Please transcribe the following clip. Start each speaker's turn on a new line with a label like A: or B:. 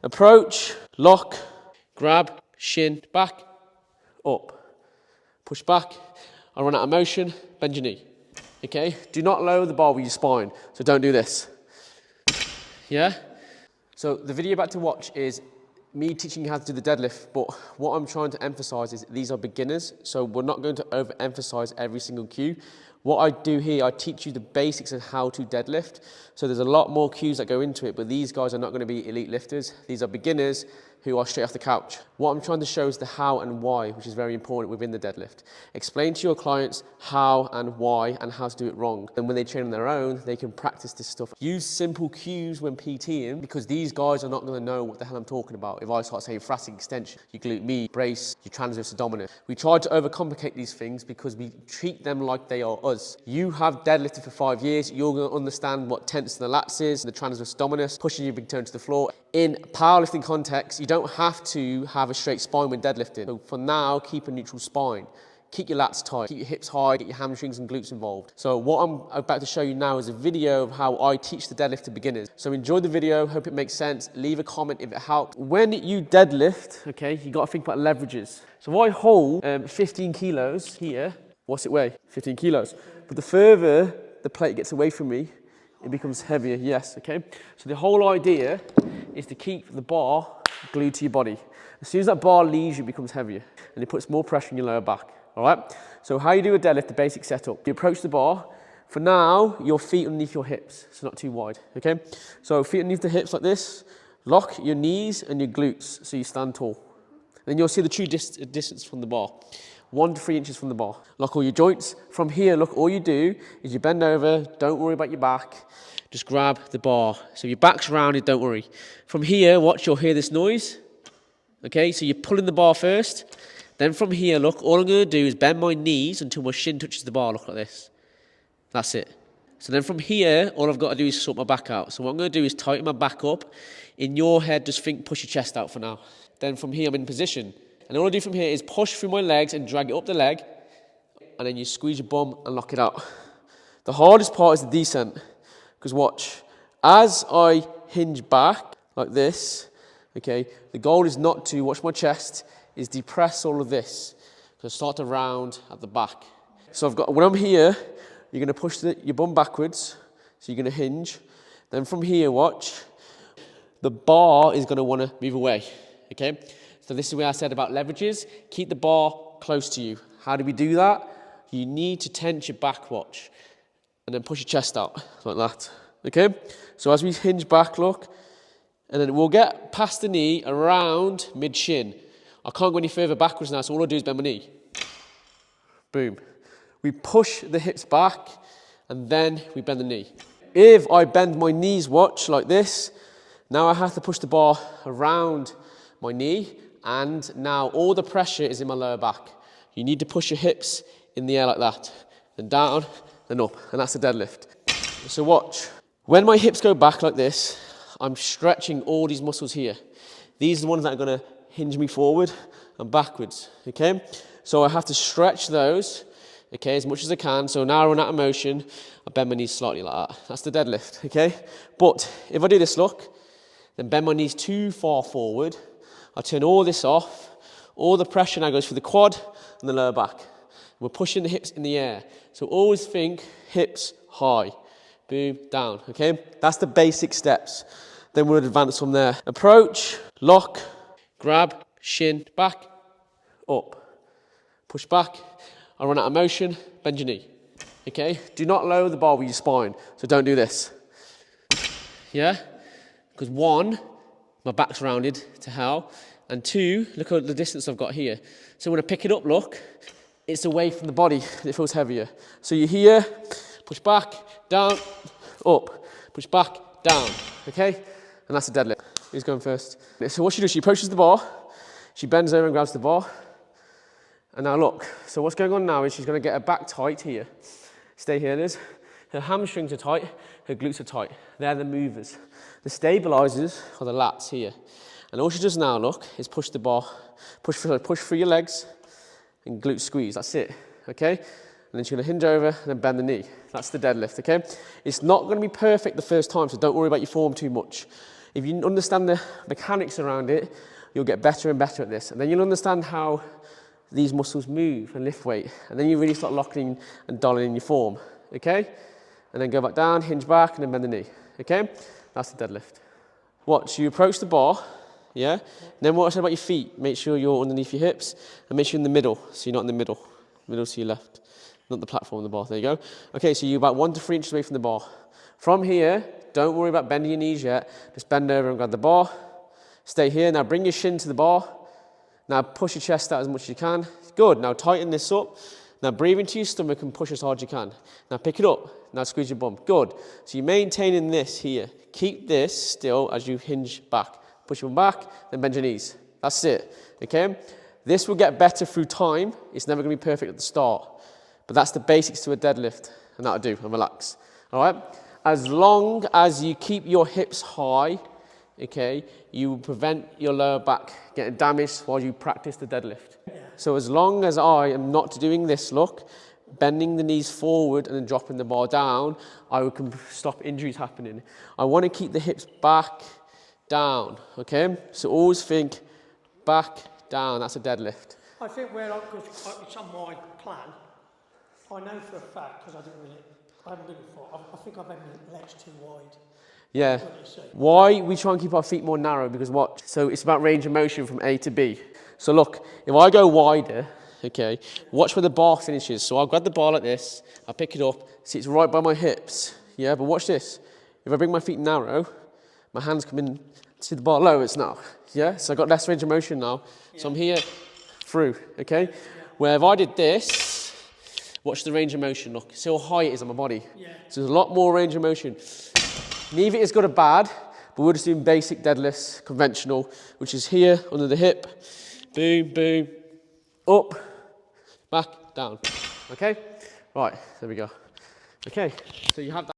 A: Approach, lock, grab, shin, back, up, push back. I run out of motion, bend your knee. Okay? Do not lower the bar with your spine, so don't do this. Yeah? So the video you're about to watch is me teaching you how to do the deadlift, but what I'm trying to emphasize is these are beginners, so we're not going to overemphasize every single cue. What I do here, I teach you the basics of how to deadlift. So there's a lot more cues that go into it, but these guys are not going to be elite lifters. These are beginners who are straight off the couch. What I'm trying to show is the how and why, which is very important within the deadlift. Explain to your clients how and why and how to do it wrong. And when they train on their own, they can practice this stuff. Use simple cues when PTing, because these guys are not going to know what the hell I'm talking about. If I start saying thoracic extension, your glute med, brace, your transverse abdominis. We try to overcomplicate these things because we treat them like they are us. You have deadlifted for 5 years, you're going to understand what tension the lats is, the transverse abdominis, pushing your big toe to the floor. In powerlifting context, you don't have to have a straight spine when deadlifting. So for now, keep a neutral spine. Keep your lats tight, keep your hips high, get your hamstrings and glutes involved. So what I'm about to show you now is a video of how I teach the deadlift to beginners. So enjoy the video, hope it makes sense. Leave a comment if it helped. When you deadlift, okay, you got to think about leverages. So I hold 15 kilos here. What's it weigh? 15 kilos. But the further the plate gets away from me, it becomes heavier, yes, okay? So the whole idea is to keep the bar glued to your body. As soon as that bar leaves you, it becomes heavier and it puts more pressure on your lower back, all right? So how you do a deadlift, the basic setup. You approach the bar. For now, your feet underneath your hips, so not too wide, okay? So feet underneath the hips like this, lock your knees and your glutes so you stand tall. Then you'll see the true distance from the bar. 1 to 3 inches from the bar. Lock all your joints. From here, look, all you do is you bend over, don't worry about your back, just grab the bar. So your back's rounded, don't worry. From here, watch, you'll hear this noise. Okay, so you're pulling the bar first. Then from here, look, all I'm gonna do is bend my knees until my shin touches the bar, look like this. That's it. So then from here, all I've got to do is sort my back out. So what I'm gonna do is tighten my back up. In your head, just think, push your chest out for now. Then from here, I'm in position. And all I do from here is push through my legs and drag it up the leg. And then you squeeze your bum and lock it out. The hardest part is the descent. Because watch, as I hinge back like this, okay, the goal is not to, watch my chest, is depress all of this. So start to round at the back. So I've got, when I'm here, you're gonna push your bum backwards. So you're gonna hinge. Then from here, watch, the bar is gonna wanna move away, okay? So this is where I said about leverages. Keep the bar close to you. How do we do that? You need to tense your back, watch, and then push your chest out like that, okay? So as we hinge back, look, and then we'll get past the knee around mid-shin. I can't go any further backwards now, so all I do is bend my knee. Boom. We push the hips back, and then we bend the knee. If I bend my knees, watch, like this, now I have to push the bar around my knee, and now all the pressure is in my lower back. You need to push your hips in the air like that, then down, then up, and that's the deadlift. So watch. When my hips go back like this, I'm stretching all these muscles here. These are the ones that are gonna hinge me forward and backwards, okay? So I have to stretch those, okay, as much as I can. So now I run out of motion, I bend my knees slightly like that. That's the deadlift, okay? But if I do this, look, then bend my knees too far forward, I turn all this off, all the pressure now goes through the quad and the lower back. We're pushing the hips in the air. So always think hips high, boom, down, okay? That's the basic steps. Then we'll advance from there. Approach, lock, grab, shin, back, up, push back. I run out of motion, bend your knee, okay? Do not lower the bar with your spine, so don't do this, yeah? Because 1, my back's rounded to hell, and 2, look at the distance I've got here. So when I pick it up, look, it's away from the body, it feels heavier. So you're here, push back, down, up, push back, down, okay? And that's a deadlift. Who's going first? So what she does, she approaches the bar, she bends over and grabs the bar, and now look. So what's going on now is she's gonna get her back tight here. Stay here, Liz. Her hamstrings are tight, her glutes are tight. They're the movers. The stabilizers are the lats here. And all she does now, look, is push the bar, push through your legs, and glute squeeze, that's it, okay? And then she's gonna hinge over and then bend the knee. That's the deadlift, okay? It's not gonna be perfect the first time, so don't worry about your form too much. If you understand the mechanics around it, you'll get better and better at this. And then you'll understand how these muscles move and lift weight. And then you really start locking in and dialing in your form, okay? And then go back down, hinge back, and then bend the knee, okay? That's the deadlift. Watch, you approach the bar, yeah? Then what I said about your feet, make sure you're underneath your hips, and make sure you're in the middle, so you're not in the middle to your left, not the platform of the bar, there you go. Okay, so you're about 1 to 3 inches away from the bar. From here, don't worry about bending your knees yet, just bend over and grab the bar, stay here, now bring your shin to the bar, now push your chest out as much as you can, good, now tighten this up, now breathe into your stomach and push as hard as you can. Now pick it up, now squeeze your bum, good. So you're maintaining this here, keep this still as you hinge back. Push your bum back, then bend your knees, that's it, okay? This will get better through time, it's never gonna be perfect at the start, but that's the basics to a deadlift, and that'll do, and relax, all right? As long as you keep your hips high, okay, you will prevent your lower back getting damaged while you practice the deadlift. So as long as I am not doing this, look, bending the knees forward and then dropping the bar down, I can stop injuries happening. I want to keep the hips back, down, okay? So always think back, down, that's a deadlift.
B: I think because it's on my plan, I know for a fact, because I haven't been before, I think I've had my legs too wide.
A: Yeah. Why we try and keep our feet more narrow, because what? So it's about range of motion from A to B. So look, if I go wider, okay, watch where the bar finishes. So I'll grab the bar like this, I'll pick it up, see it's right by my hips, yeah, but watch this. If I bring my feet narrow, my hands come in to the bar lower now, yeah? So I've got less range of motion now. So I'm here, through, okay? Where if I did this, watch the range of motion, look, see how high it is on my body. So there's a lot more range of motion. Neither is good or bad, but we're just doing basic deadlifts, conventional, which is here, under the hip, boom, boom, up, back, down, okay? Right, there we go. Okay, so you have that.